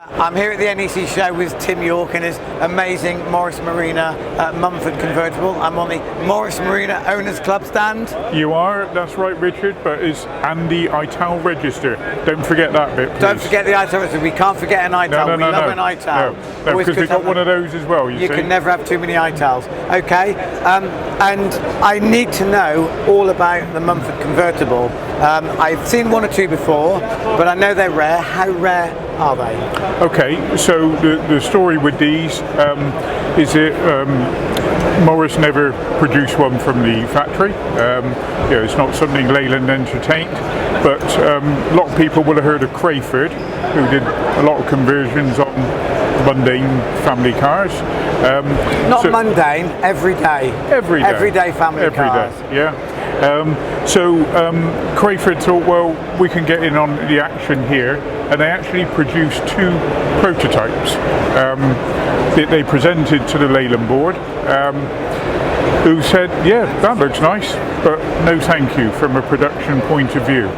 I'm here at the NEC show with Tim York and his amazing Morris Marina Mumford convertible. I'm on the Morris Marina Owners Club stand. You are, that's right, Richard, but it's Andy ITAL register. Don't forget that bit, please. Don't forget the ITAL register. We can't forget an ITAL. We love an ITAL. No, because we've got one of those as well, you see. can never have too many ITALs. Okay, and I need to know all about the Mumford convertible. I've seen one or two before, but I know they're rare. How rare are they? Okay, so the story with these is that Morris never produced one from the factory. It's not something Leyland entertained, but a lot of people will have heard of Crayford, who did a lot of conversions on mundane family cars. Not mundane, everyday family cars. Every day, yeah. So Crayford thought, well, we can get in on the action here, and they actually produced two prototypes that they presented to the Leyland board, who said, yeah, that looks nice, but no thank you from a production point of view.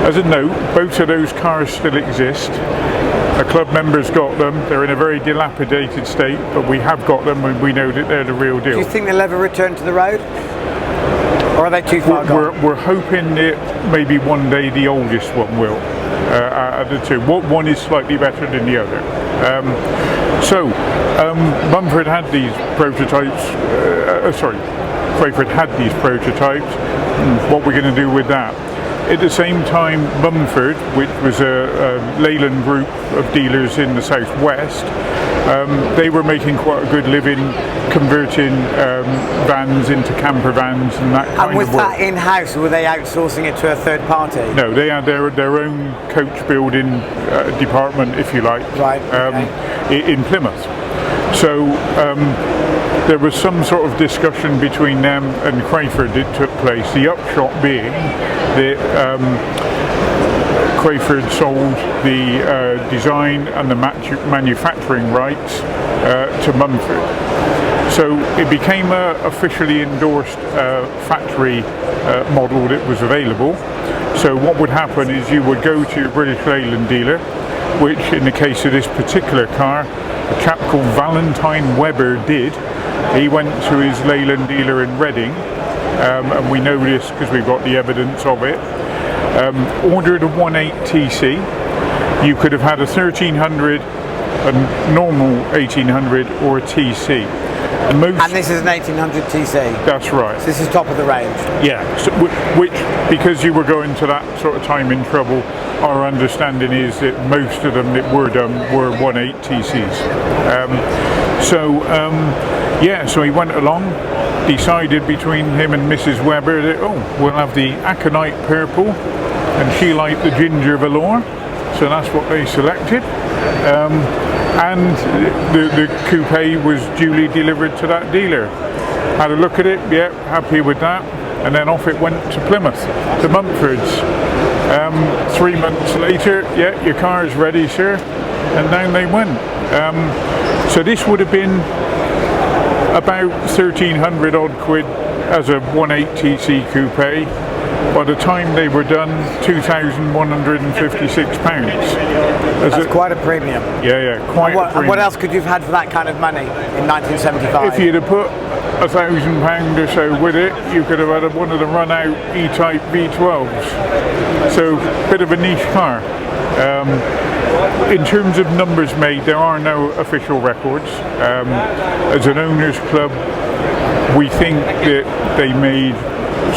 As a note, both of those cars still exist. The club members got them. They're in a very dilapidated state, but we have got them and we know that they're the real deal. Do you think they'll ever return to the road? Or are they too far gone? We're hoping that maybe one day the oldest one will, out of the two. One is slightly better than the other. Mumford had these prototypes, Crayford had these prototypes. What we're going to do with that? At the same time, Mumford, which was a Leyland group of dealers in the southwest, they were making quite a good living converting vans into camper vans and that kind of work. And was that in-house, or were they outsourcing it to a third party? No, they had their own coach building department, if you like, in Plymouth. So there was some sort of discussion between them and Crayford that took place. The upshot being that Crayford sold the design and the manufacturing rights to Mumford. So it became a officially endorsed factory model that was available. So what would happen is you would go to your British Leyland dealer, which in the case of this particular car, a chap called Valentine Webber did. He went to his Leyland dealer in Reading, and we know this because we've got the evidence of it. Ordered a 1.8 TC. You could have had a 1300, a normal 1800, or a TC. And this is an 1800 TC? That's right. So this is top of the range? Yeah, so, which, because you were going to that sort of time in trouble, our understanding is that most of them that were done were 1.8 TCs. So he went along, decided between him and Mrs. Webber that, we'll have the aconite purple, and she liked the ginger velour, so that's what they selected. And the coupe was duly delivered to that dealer. Had a look at it, yeah, happy with that, and then off it went to Plymouth, to Mumford's. 3 months later, yeah, your car's ready, sir, and down they went. So this would have been about 1,300 odd quid as a 1.8 TC coupe. By the time they were done, £2,156. That's quite a premium. Yeah, quite a premium. And what else could you have had for that kind of money in 1975? If you'd have put £1,000 or so with it, you could have had one of the run-out E-Type V12s. So, bit of a niche car. In terms of numbers made, there are no official records. As an owners club, we think that they made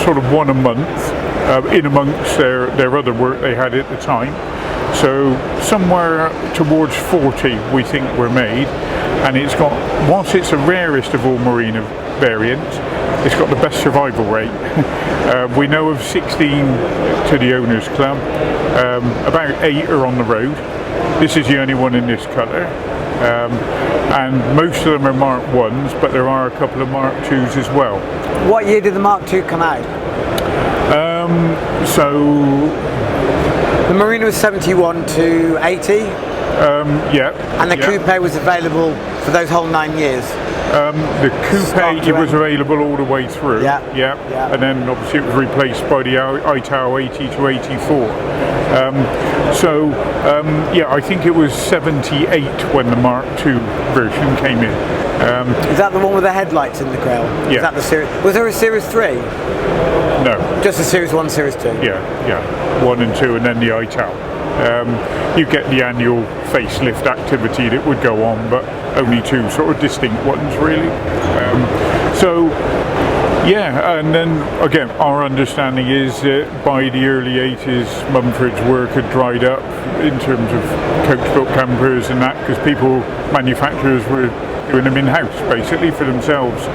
sort of one a month in amongst their other work they had at the time. So somewhere towards 40 we think were made, and it's got, whilst it's the rarest of all Marina variants, it's got the best survival rate. We know of 16 to the owners club, about 8 are on the road. This is the only one in this colour, and most of them are Mark 1s, but there are a couple of Mark 2s as well. What year did the Mark 2 come out? The Marina was 71 to 80? Yeah. And the coupe was available for those whole 9 years? The coupe, to it was end. available all the way through. Yeah. And then obviously it was replaced by the ITAL 80 to 84. I think it was 78 when the Mark II version came in. Is that the one with the headlights in the grille? Yeah. Is that the series? Was there a Series 3? No. Just a Series 1, Series 2? Yeah. 1 and 2, and then the ITAL. You get the annual facelift activity that would go on, but only two sort of distinct ones really. And then again, our understanding is that by the early 80s, Mumford's work had dried up in terms of coach-built campers and that, because manufacturers were doing them in-house basically for themselves.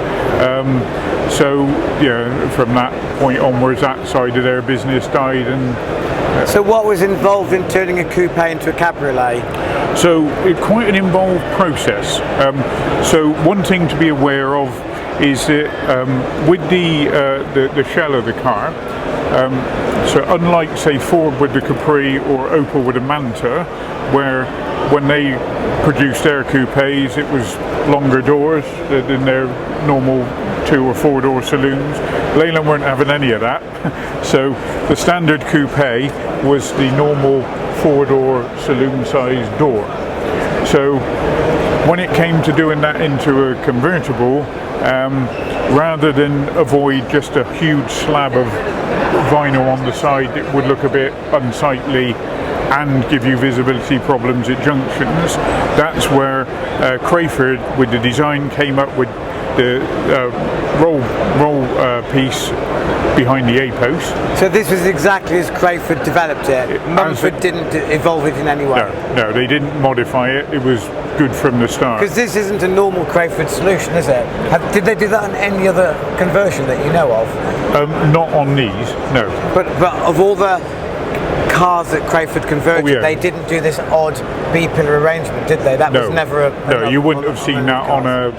From that point onwards, that side of their business died. And so what was involved in turning a coupe into a cabriolet? so it's quite an involved process. So one thing to be aware of is that with the shell of the car, so unlike say Ford with the Capri or Opel with the Manta, where when they produced their coupes it was longer doors than their normal 2 or 4 door saloons, Leyland weren't having any of that. So the standard coupe was the normal 4 door saloon sized door. So when it came to doing that into a convertible, rather than avoid just a huge slab of vinyl on the side that would look a bit unsightly and give you visibility problems at junctions, that's where Crayford with the design came up with the roll piece behind the A-post. So this was exactly as Crayford developed it? Mumford didn't evolve it in any way? No, they didn't modify it. It was good from the start. Because this isn't a normal Crayford solution, is it? Did they do that on any other conversion that you know of? Not on these, no. But of all the cars that Crayford converted, they didn't do this odd B-pillar arrangement, did they? That was never a... No, you wouldn't have seen that on a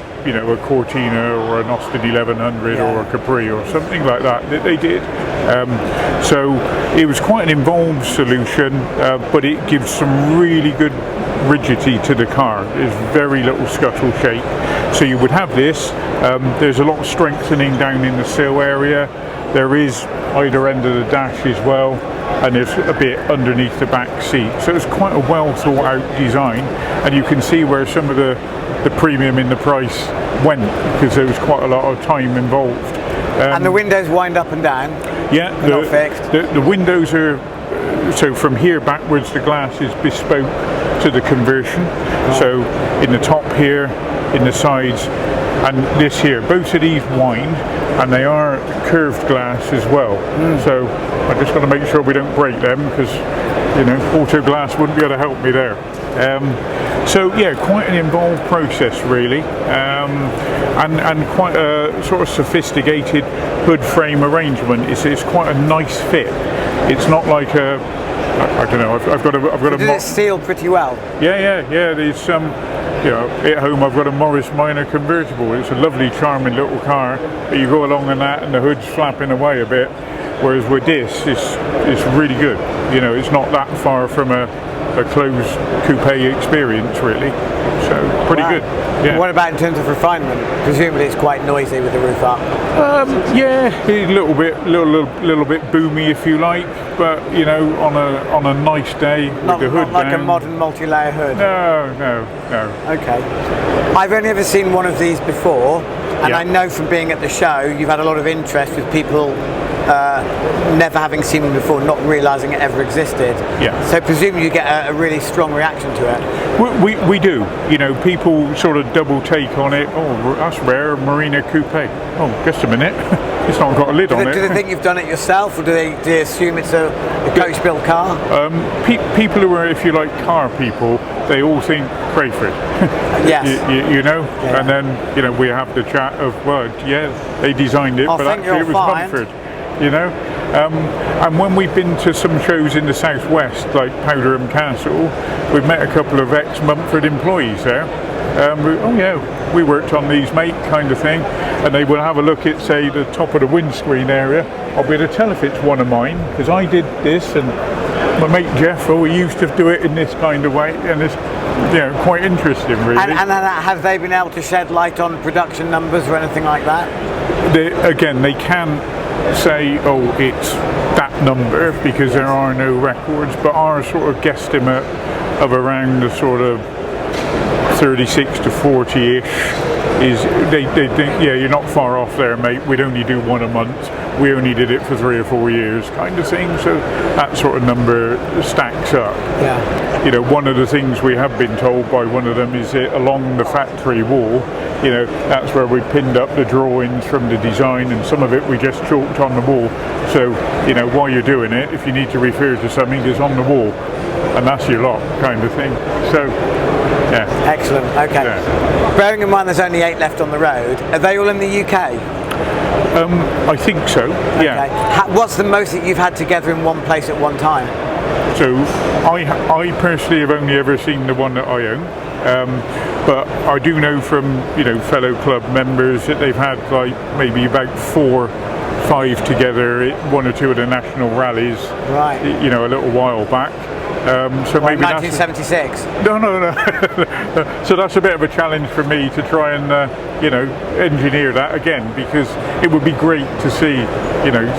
Cortina or an Austin 1100 or a Capri or something like that they did. So it was quite an involved solution, but it gives some really good rigidity to the car. There's very little scuttle shake. So you would have this. There's a lot of strengthening down in the sill area. There is either end of the dash as well, and there's a bit underneath the back seat. So it's quite a well thought out design, and you can see where some of the premium in the price went, because there was quite a lot of time involved. And the windows wind up and down? Yeah, not fixed? The windows are, so from here backwards the glass is bespoke to the conversion. So in the top here, in the sides, and this here, both of these wind, and they are curved glass as well. So I just got to make sure we don't break them, because auto glass wouldn't be able to help me there. Quite an involved process really, and quite a sort of sophisticated hood frame arrangement. It's quite a nice fit. It's not like a, I don't know, I've got a. Did it seal pretty well? Yeah. There's some. At home I've got a Morris Marina convertible. It's a lovely, charming little car, but you go along in that and the hood's flapping away a bit. Whereas with this, it's really good. It's not that far from a closed coupe experience really. So pretty good. Yeah. What about in terms of refinement? Presumably it's quite noisy with the roof up. A little bit boomy if you like, but on a nice day with the hood not like down. a modern multi-layer hood. No. Okay. I've only ever seen one of these before, and I know from being at the show you've had a lot of interest with people never having seen them before, not realising it ever existed. Yeah. So presumably you get a really strong reaction to it. We do. People sort of double take on it. Oh, that's rare, Marina coupe. Oh, just a minute. It's not got a lid on it. Do they think you've done it yourself, or do they assume it's a coach-built car? People who are, if you like, car people, they all think Crayford. Yes. Yeah. And then we have the chat of, they designed it, but actually it was Mumford. And when we've been to some shows in the southwest, like Powderham Castle, we've met a couple of ex-Mumford employees there. We worked on these, mate, kind of thing. And they will have a look at, say, the top of the windscreen area. I'll be able to tell if it's one of mine, because I did this, and my mate Jeff, we used to do it in this kind of way, and it's quite interesting, really. And have they been able to shed light on production numbers or anything like that? They can't say, oh, it's that number, because there are no records, but our sort of guesstimate of around the sort of 36 to 40-ish is they think, yeah, you're not far off there, mate, we'd only do one a month, we only did it for 3 or 4 years, kind of thing. So that sort of number stacks up. Yeah. One of the things we have been told by one of them is that along the factory wall, that's where we pinned up the drawings from the design, and some of it we just chalked on the wall. So, while you're doing it, if you need to refer to something, it's on the wall, and that's your lot, kind of thing. So, yeah. Excellent. Okay. Yeah. Bearing in mind there's only 8 left on the road, are they all in the UK? I think so. Yeah. Okay. What's the most that you've had together in one place at one time? So I personally have only ever seen the one that I own, but I do know from fellow club members that they've had like maybe about 4, 5 together at 1 or 2 of the national rallies. Right. A little while back. So maybe 1976. No. So that's a bit of a challenge for me to try and engineer that again, because it would be great to see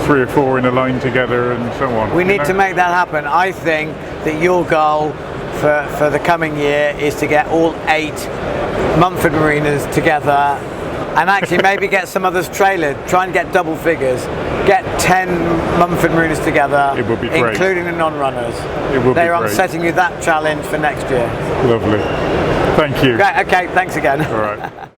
3 or 4 in a line together and so on. We need to make that happen. I think that your goal for the coming year is to get all 8 Mumford Marinas together, and actually maybe get some others trailered. Try and get double figures. Get 10 Mumford Marinas together, it would be great, including the non-runners. It would They're be great. on setting you that challenge for next year. Lovely. Thank you. Great. Okay, thanks again. All right.